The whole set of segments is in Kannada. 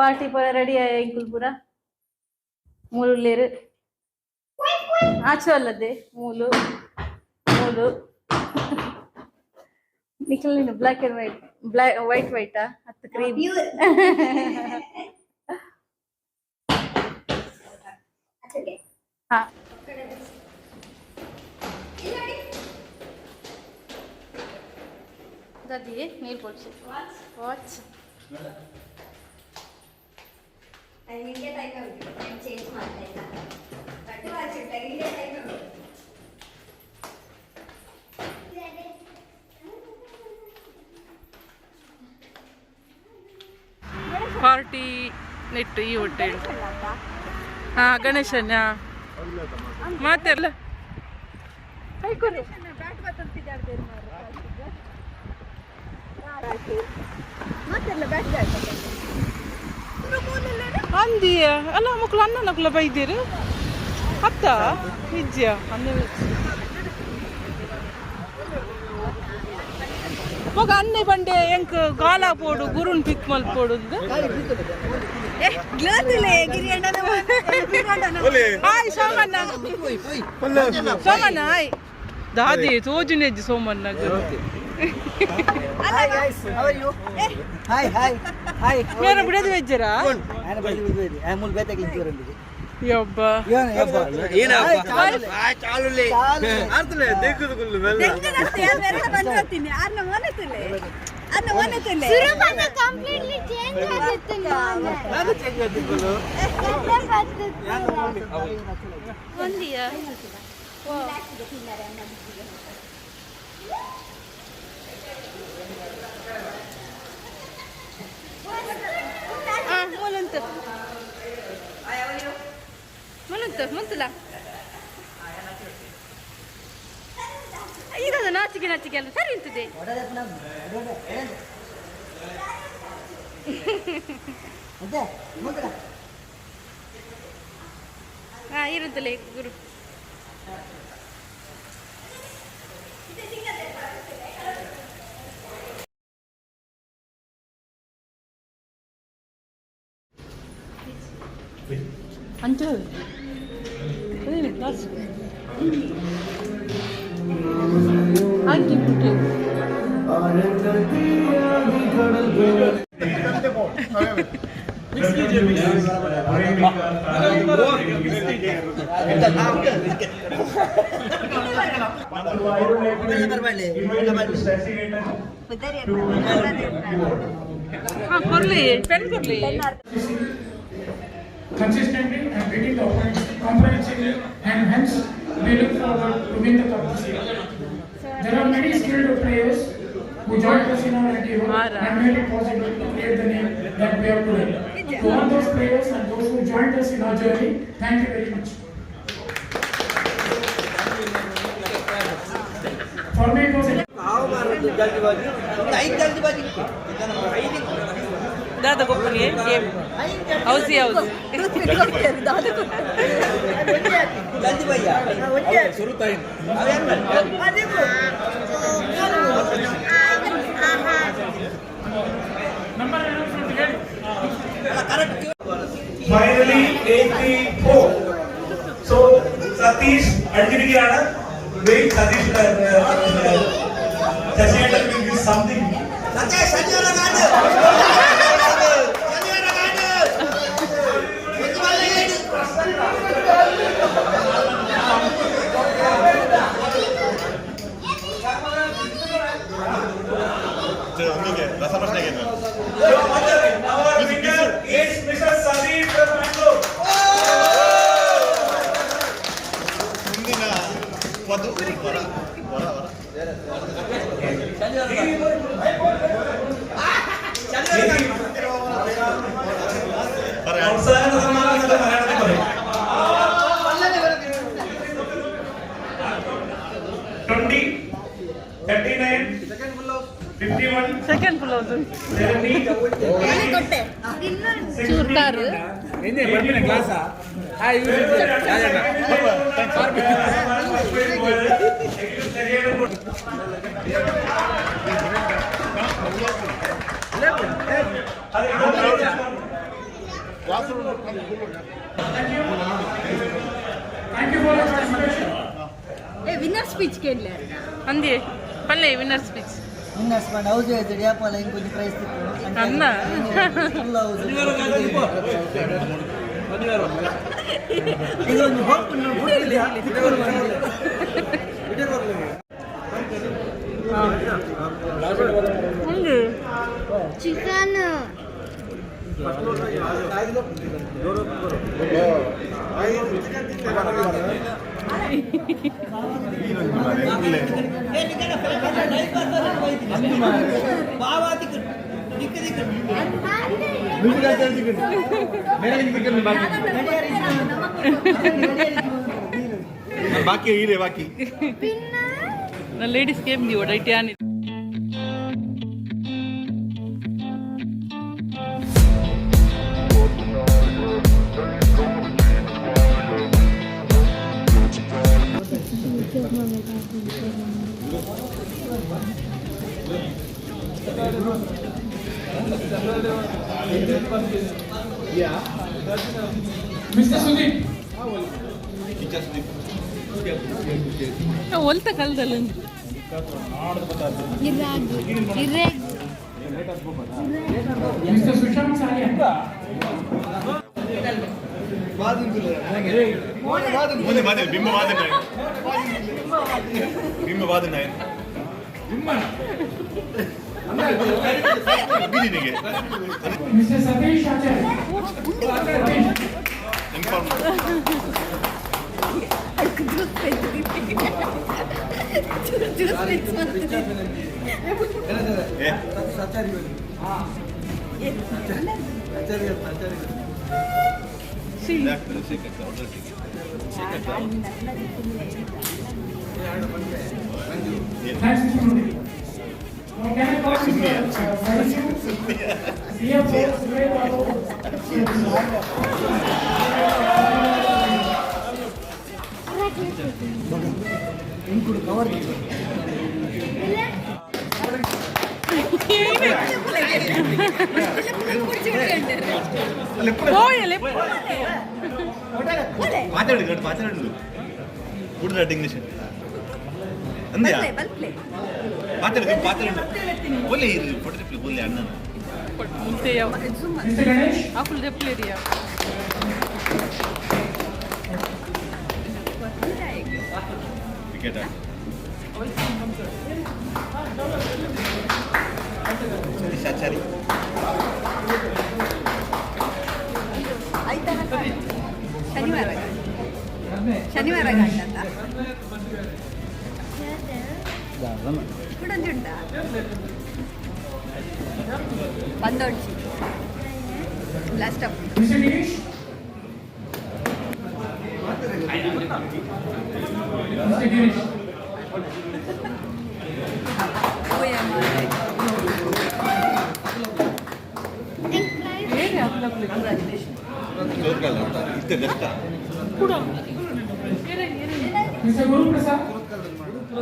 ಪಾರ್ಟಿ ಪೂರ ರೆಡಿ ಇಂಕುಲ್ ಪೂರ ಮೂಲು ಆಚು ಅಲ್ಲದೆ ಮೂಲು ಮೂಲು ನಿಖಿಲ್ ನೀನು ಬ್ಲ್ಯಾಕ್ ಅಂಡ್ ವೈಟ್ ವೈಟಾ ಹತ್ತು ಕ್ರೀಮ್ ಹಾ दादी नील पोच वॉच इंडिया टाइप में चेंज ಮಾಡ್ತಾ ಇಲ್ಲ but watch India type party ನೆಟ್ಟು ಈ ಹೊಟ್ಟೆ ಹಾ ಗಣೇಶನ ಮಾತೆಲ್ಲ ಕೈಕೊರಿ ಬ್ಯಾಟ್ ಬತ್ತಂತಿದ್ದಾರೆ ಅಂದಿ ಅಲ್ಲ ಮಕ್ಕಳು ಅನ್ನ ನಕ್ಕಲ ಬೈದಿರು ಅತ್ತ ನಿಜ ಮಗ ಅನ್ನೆ ಬಂಡೆ ಎಂಕ್ ಗಾಲ ಪೋಡು ಗುರುನ್ ಪಿಕ್ ಮಲ್ ಪೋಡುದು ಹಾಯ್ ಸೋಮಣ್ಣ ಸೋಮಣ್ಣ ಹಾಯ್ ದಾದಿ ಸೋಜುನೆಜ್ಜಿ Somanna Hi guys, how are you? Hi, hi, hi. ಮೇರ ಬಿಡೋದು ವೆಜ್ಜರಾ ನಾನು ಬಡಿದು ಬಿಡೋದು ಐ ಮೂಲ್ ಬೇತ ಕಿಂಚೂರಲ್ಲಿ ಯಬ್ಬ ಏನಪ್ಪ ಚಾಲುಲೆ ಅರ್ಥಲೆ ದೇಖುದು ಕುಲ್ಲು ಮೆಲ್ಲ ದೇಖುದು ಬೇರೆ ಬಂದ್ರತೀನಿ ಆರ್ನ ಮನೆತಲೆ ಸುರಪನ ಕಂಪ್ಲೀಟ್ಲಿ ಚೇಂಜ್ ಆಗಿತ್ತು ನಾನು ಚೇಂಜ್ ಆಗಿತ್ತು ಒಂದಿಯಾ ಮುಂತಲ ಈಗ ನಾಚಿಕೆ ನಾಚಿಕೆ ಅಲ್ಲ ಸರಿ ಇಂತಿದೆ ಹಾ ಇರುತ್ತಲೇ ಗುರು ಅಂಚು ಹಾಕಿ ಬಿಟ್ಟು ಕೊಡ್ಲಿ ಪೆನ್ ಕೊಡ್ಲಿ consistently and beating the opponents comprehensively, and hence we look forward to win the cup this year. There are many skilled players who joined us in our NTO and made it possible to create the name that we have today. To all those players and those who joined us in our journey, thank you very much. For me, it was दादा को बोलिए गेम हाउस ही हाउस जल्दी भैया शुरू time finally 84. So Satish അടിച്ചിരിക്കുകയാണ്. Wait, Satish Satish will give something. Satish Sanjay കാണ്ട് Our winner is Mr. Sadiq from Mangalore. ಮುಂದಿನ ವಧು ವರ അവസാന സമ്മാനത്തിന്റെ മലയാളത്തിൽ പറയും 20 39 51 ಫುಲ್ ಹೌದು 70 ಚೂರ್ತಾರು ಎನ್ನೆ ಬರ್ತೀನಿ ಕ್ಲಾಸ್ ಆ ಇವರು Thank you for your participation. Winner speech కి వెళ్ళారు అంది పల్లె విన్నర్ స్పీచ్ ಇನ್ನಷ್ಟು ಹೌಸ್ ಆಯ್ತು ಡ್ಯಾಪಲ್ಲ ಇಂಕೊಂದು ಪ್ರೈಸ್ ಅನ್ನ ಫುಲ್ ಹೌಸ್ ಇದೊಂದು ಹೋಗ್ಕೊಂಡು ಚಿಕನ್ ಬಾಕಿ ಹೀರೆ ಬಾಕಿ ಲೇಡೀಸ್ ಗೇಮ್ ನೀವು ಡೈಟ್ಯಾನ್ Mr. Sudeep. ಒಲ್ತ ಕಲ್ದಲ್ಲಿ Mr. Sushant Salia. ಮುಂದೆ ಮಾತಾಡಿ ಬಿಂಬ ಮಾತಾಡಿ ಬಿಂಬ ಮಾತಾಡಿ ಬೀದಿನಿಗೆ Mr. Satish Acharya. Inform Thanks, Mr. Modi. Now can I call CFO Survey Babu? ಇಂಕುಡು ಕವರ್ ಮಾತಾಡಿ ಮಾತಾಡು ಕೂಡದ ಇಂಗ್ಲೀಷ್ ಅಂದ್ಯಾ ಮಾತಾಡು ಬೋಲೆ ಫೋಟೋ ರಿಪ್ಲೈ ಬೋಲೆ ಅಣ್ಣ Mr. Ganesh. ಆಕುಲ್ ದೆಪ್ಲೇರಿಯಾ ವಿಕೆಟ್ ಸಚಾರಿ ಶನಿವಾರ ಗಂಟಂತ ಇಕ್ಕಡೊಂದು ಉಂಟಾ ಬಂದೋಡ್ಸಿ last up Mr. Girish. Mr. Girish. ಇಷ್ಟೇ ಕಷ್ಟ Mr. Guru Prasad.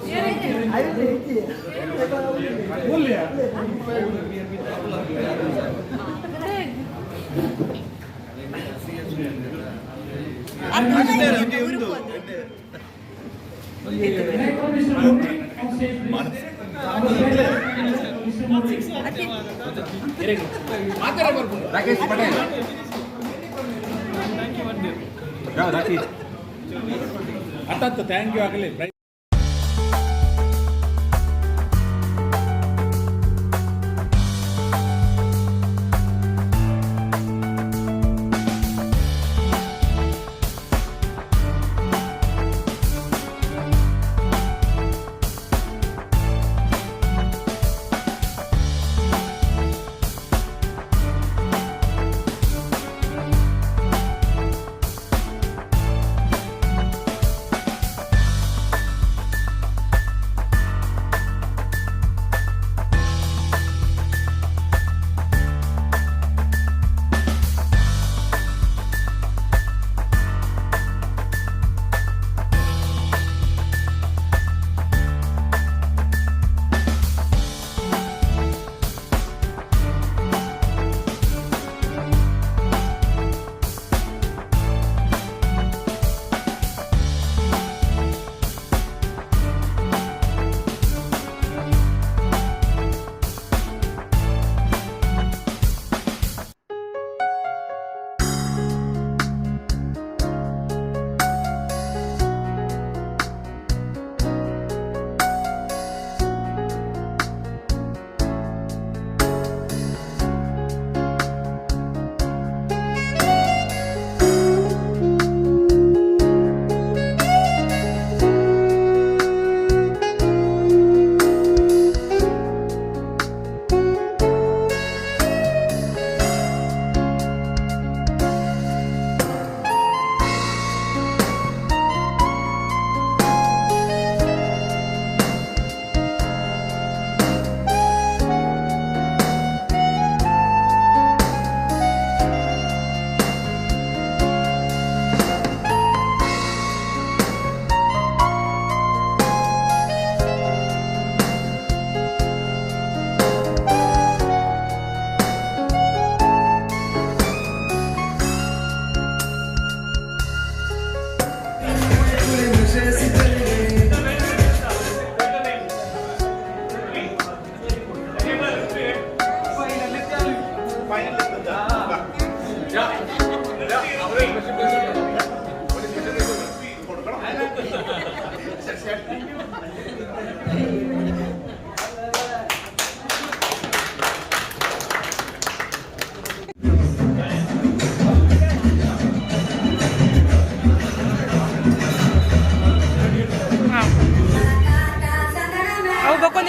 Can I call Mr. Modi on stage, please? Mr. Modi. Rakesh Patel ಅತ್ತ ಥ್ಯಾಂಕ್ ಯು ಆಗಲಿ.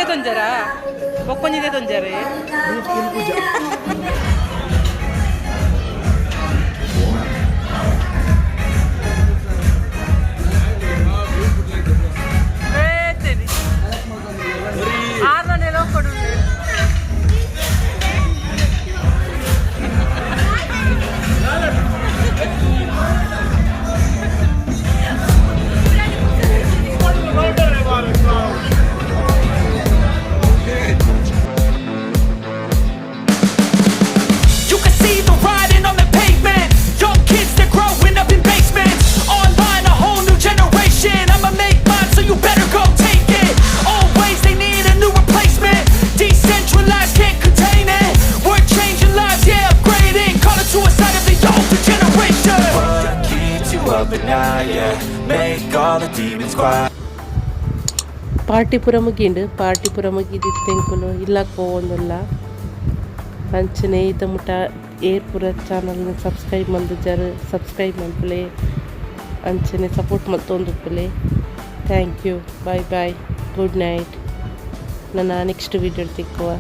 ಬೊಕ್ಕೊಂಜೆ ತೊಂಜರ ಬೊಕ್ಕೊಂಜಿದೆ ತೊಂಜರೆ ಆರ್ನನೆಲ್ಲ ಕೊಡು ಪಾರ್ಟಿಪುರ ಮುಗಿಂಡು ಪಾರ್ಟಿಪುರ ಮುಗಿದಿತ್ತೆಂಕುಲು ಇಲ್ಲಕ್ಕೆ ಹೋಗೊಂದಿಲ್ಲ ಅಂಚನೆ ಈತ ಮುಟ ಏರ್ಪುರ ಚಾನಲ್ನ ಸಬ್ಸ್ಕ್ರೈಬ್ ಮಂದಿದ್ದಾರೆ ಸಬ್ಸ್ಕ್ರೈಬ್ ಮಲ್ಪಲೆ ಅಂಚನೆ ಸಪೋರ್ಟ್ ಮತ್ತೊಂದುಪ್ಪಲೆ thank you bye bye good night ನನ್ನ ನೆಕ್ಸ್ಟ್ ವೀಡಿಯೋ ತಿಕ್ಕುವ